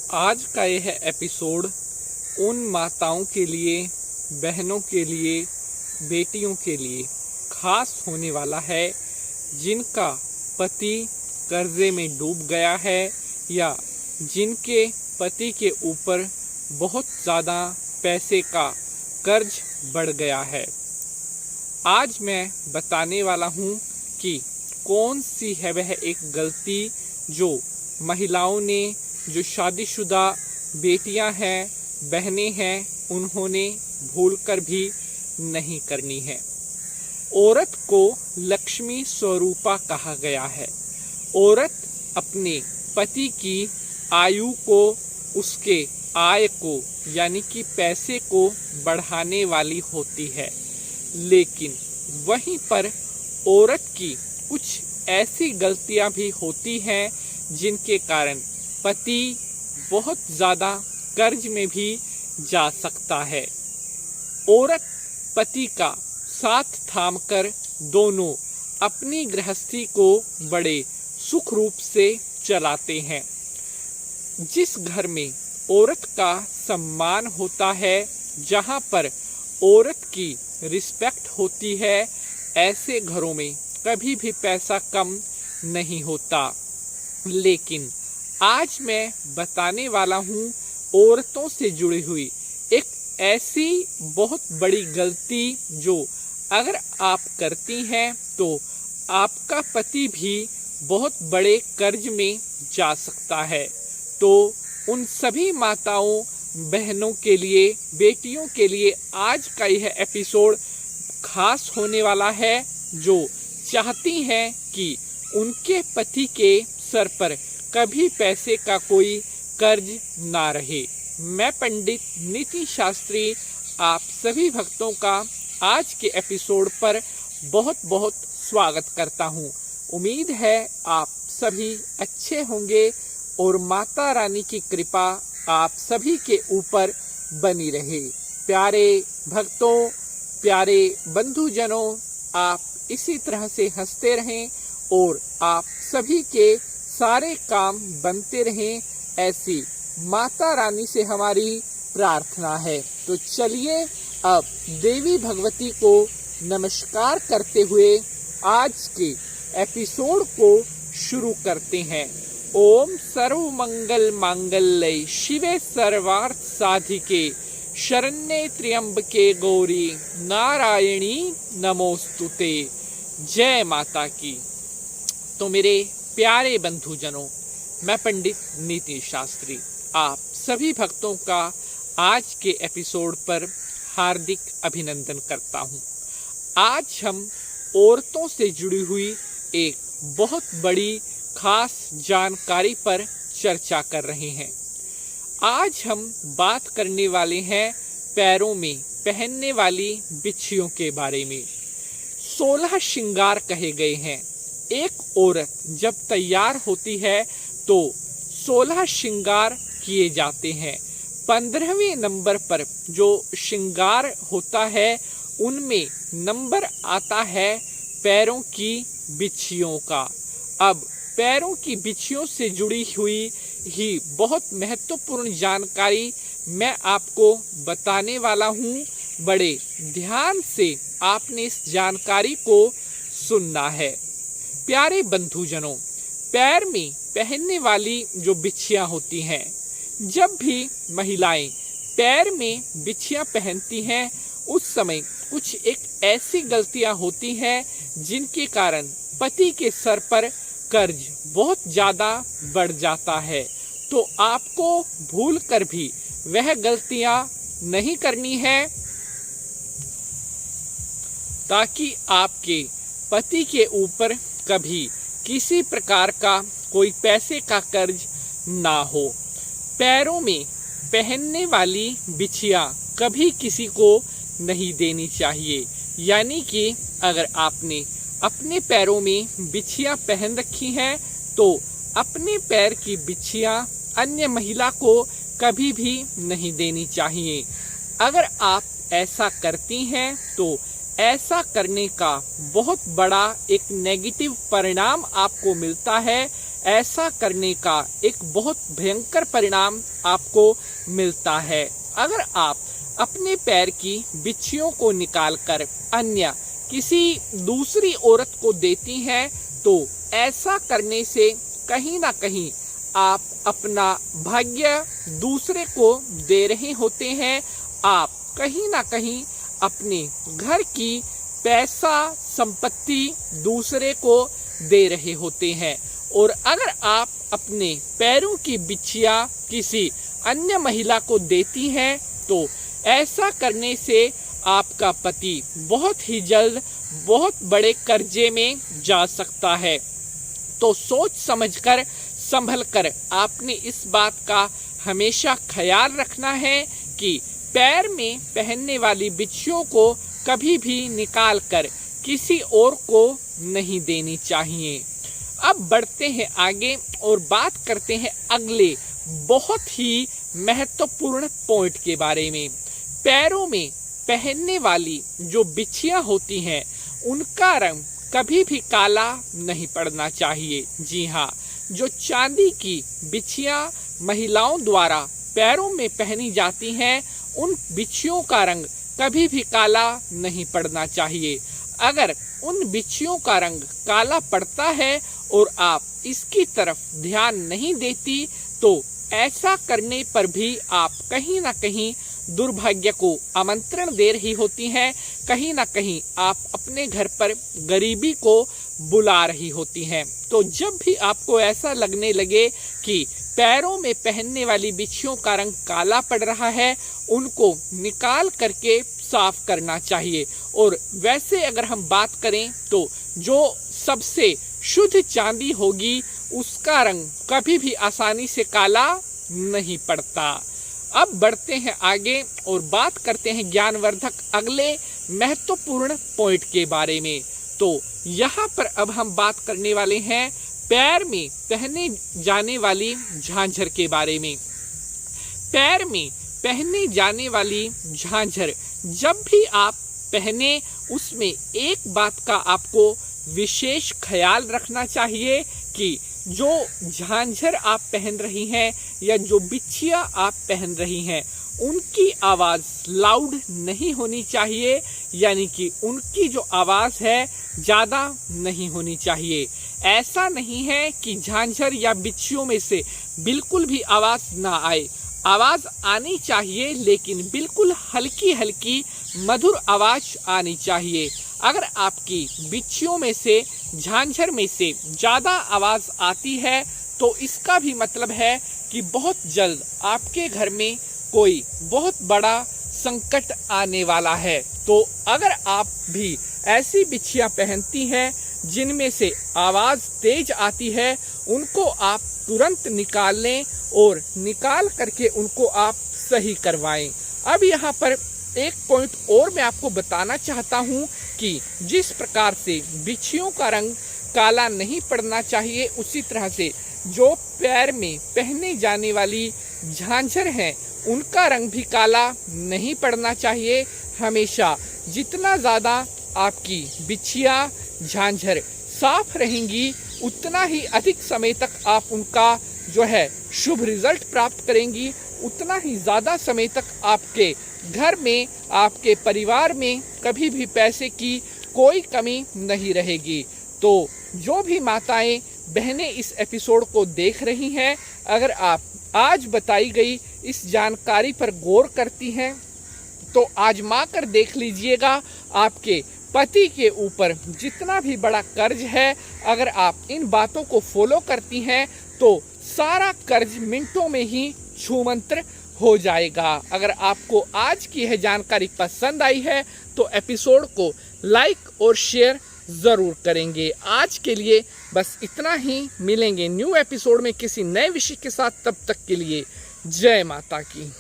आज का यह एपिसोड उन माताओं के लिए, बहनों के लिए, बेटियों के लिए खास होने वाला है जिनका पति कर्जे में डूब गया है या जिनके पति के ऊपर बहुत ज़्यादा पैसे का कर्ज बढ़ गया है। आज मैं बताने वाला हूँ कि कौन सी है वह एक गलती जो महिलाओं ने, जो शादीशुदा बेटियां हैं, बहनें हैं, उन्होंने भूलकर भी नहीं करनी है। औरत को लक्ष्मी स्वरूपा कहा गया है। औरत अपने पति की आयु को, उसके आय को यानी कि पैसे को बढ़ाने वाली होती है, लेकिन वहीं पर औरत की कुछ ऐसी गलतियां भी होती हैं जिनके कारण पति बहुत ज़्यादा कर्ज में भी जा सकता है। औरत पति का साथ थामकर दोनों अपनी गृहस्थी को बड़े सुख रूप से चलाते हैं। जिस घर में औरत का सम्मान होता है, जहाँ पर औरत की रिस्पेक्ट होती है, ऐसे घरों में कभी भी पैसा कम नहीं होता। लेकिन आज मैं बताने वाला हूँ औरतों से जुड़ी हुई एक ऐसी बहुत बड़ी गलती जो अगर आप करती हैं तो आपका पति भी बहुत बड़े कर्ज में जा सकता है। तो उन सभी माताओं, बहनों के लिए, बेटियों के लिए आज का यह एपिसोड खास होने वाला है जो चाहती हैं कि उनके पति के सर पर कभी पैसे का कोई कर्ज ना रहे। मैं पंडित नीति शास्त्री आप सभी भक्तों का आज के एपिसोड पर बहुत बहुत स्वागत करता हूँ। उम्मीद है आप सभी अच्छे होंगे और माता रानी की कृपा आप सभी के ऊपर बनी रहे। प्यारे भक्तों, प्यारे बंधुजनों, आप इसी तरह से हंसते रहें और आप सभी के सारे काम बनते रहें, ऐसी माता रानी से हमारी प्रार्थना है। तो चलिए अब देवी भगवती को नमस्कार करते हुए आज के एपिसोड को शुरू करते हैं। ओम सर्व मंगल मांगल्ये शिवे सर्वार्थ साधिके शरण्ये त्र्यंबके गौरी नारायणी नमोस्तुते। जय माता की। तो मेरे प्यारे बंधुजनों, मैं पंडित नीति शास्त्री आप सभी भक्तों का आज के एपिसोड पर हार्दिक अभिनंदन करता हूं। आज हम औरतों से जुड़ी हुई एक बहुत बड़ी खास जानकारी पर चर्चा कर रहे हैं। आज हम बात करने वाले हैं पैरों में पहनने वाली बिछियों के बारे में। 16 श्रृंगार कहे गए हैं। एक औरत जब तैयार होती है तो 16 श्रृंगार किए जाते हैं। 15वें नंबर पर जो श्रृंगार होता है उनमें नंबर आता है पैरों की बिछियों का। अब पैरों की बिछियों से जुड़ी हुई ही बहुत महत्वपूर्ण जानकारी मैं आपको बताने वाला हूँ। बड़े ध्यान से आपने इस जानकारी को सुनना है। प्यारे बंधुजनों, पैर में पहनने वाली जो बिछियां होती हैं, जब भी महिलाएं पैर में बिछियां पहनती हैं उस समय कुछ एक ऐसी गलतियां होती हैं जिनके कारण पति के सर पर कर्ज बहुत ज़्यादा बढ़ जाता है। तो आपको भूल कर भी वह गलतियां नहीं करनी है ताकि आपके पति के ऊपर कभी किसी प्रकार का कोई पैसे का कर्ज ना हो। पैरों में पहनने वाली बिछियां कभी किसी को नहीं देनी चाहिए। यानी कि अगर आपने अपने पैरों में बिछियां पहन रखी हैं तो अपने पैर की बिछियां अन्य महिला को कभी भी नहीं देनी चाहिए। अगर आप ऐसा करती हैं तो ऐसा करने का बहुत बड़ा एक नेगेटिव परिणाम आपको मिलता है। ऐसा करने का एक बहुत भयंकर परिणाम आपको मिलता है। अगर आप अपने पैर की बिच्छियों को निकालकर अन्य किसी दूसरी औरत को देती हैं तो ऐसा करने से कहीं ना कहीं आप अपना भाग्य दूसरे को दे रहे होते हैं। आप कहीं ना कहीं अपने घर की पैसा संपत्ति दूसरे को दे रहे होते हैं। और अगर आप अपने पैरों की बिच्छियां किसी अन्य महिला को देती हैं तो ऐसा करने से आपका पति बहुत ही जल्द बहुत बड़े कर्जे में जा सकता है। तो सोच समझकर संभल कर आपने इस बात का हमेशा ख्याल रखना है कि पैर में पहनने वाली बिच्छियों को कभी भी निकाल कर किसी और को नहीं देनी चाहिए। अब बढ़ते हैं आगे और बात करते हैं अगले बहुत ही महत्वपूर्ण पॉइंट के बारे में। पैरों में पहनने वाली जो बिच्छियां होती हैं उनका रंग कभी भी काला नहीं पड़ना चाहिए। जी हाँ, जो चांदी की बिच्छियां महिलाओं द्वारा पैरों में पहनी जाती हैं उन बिच्छियों का रंग कभी भी काला नहीं पड़ना चाहिए। अगर उन बिच्छियों का रंग काला पड़ता है और आप इसकी तरफ ध्यान नहीं देती तो ऐसा करने पर भी आप कहीं ना कहीं दुर्भाग्य को आमंत्रण दे रही होती हैं। कहीं ना कहीं आप अपने घर पर गरीबी को बुला रही होती हैं। तो जब भी आपको ऐसा लगने लगे कि पैरों में पहनने वाली बिच्छियों का रंग काला पड़ रहा है उनको निकाल करके साफ करना चाहिए। और वैसे अगर हम बात करें तो जो सबसे शुद्ध चांदी होगी उसका रंग कभी भी आसानी से काला नहीं पड़ता। अब बढ़ते हैं आगे और बात करते हैं ज्ञानवर्धक अगले महत्वपूर्ण पॉइंट के बारे में। तो यहाँ पर अब हम बात करने वाले हैं पैर में पहने जाने वाली झांझर के बारे में। पैर में पहने जाने वाली झांझर जब भी आप पहने उसमें एक बात का आपको विशेष ख्याल रखना चाहिए कि जो झांझर आप पहन रही हैं या जो बिच्छियां आप पहन रही हैं उनकी आवाज़ लाउड नहीं होनी चाहिए, यानी कि उनकी जो आवाज़ है ज़्यादा नहीं होनी चाहिए। ऐसा नहीं है कि झांझर या बिच्छियों में से बिल्कुल भी आवाज़ ना आए। आवाज़ आनी चाहिए लेकिन बिल्कुल हल्की हल्की मधुर आवाज़ आनी चाहिए। अगर आपकी बिच्छियों में से झांझर में से ज़्यादा आवाज़ आती है तो इसका भी मतलब है कि बहुत जल्द आपके घर में कोई बहुत बड़ा संकट आने वाला है। तो अगर आप भी ऐसी बिच्छियां पहनती हैं जिनमें से आवाज़ तेज आती है उनको आप तुरंत निकाल लें और निकाल करके उनको आप सही करवाएं। अब यहाँ पर एक पॉइंट और मैं आपको बताना चाहता हूँ कि जिस प्रकार से बिच्छियों का रंग काला नहीं पड़ना चाहिए उसी तरह से जो पैर में पहने जाने वाली झांझर हैं उनका रंग भी काला नहीं पड़ना चाहिए। हमेशा जितना ज़्यादा आपकी बिच्छियाँ झांझर साफ रहेंगी उतना ही अधिक समय तक आप उनका जो है शुभ रिजल्ट प्राप्त करेंगी, उतना ही ज़्यादा समय तक आपके घर में आपके परिवार में कभी भी पैसे की कोई कमी नहीं रहेगी। तो जो भी माताएं बहनें इस एपिसोड को देख रही हैं, अगर आप आज बताई गई इस जानकारी पर गौर करती हैं तो आजमा कर देख लीजिएगा आपके पति के ऊपर जितना भी बड़ा कर्ज है, अगर आप इन बातों को फॉलो करती हैं तो सारा कर्ज मिनटों में ही छूमंत्र हो जाएगा। अगर आपको आज की यह जानकारी पसंद आई है तो एपिसोड को लाइक और शेयर ज़रूर करेंगे। आज के लिए बस इतना ही, मिलेंगे न्यू एपिसोड में किसी नए विषय के साथ। तब तक के लिए जय माता की।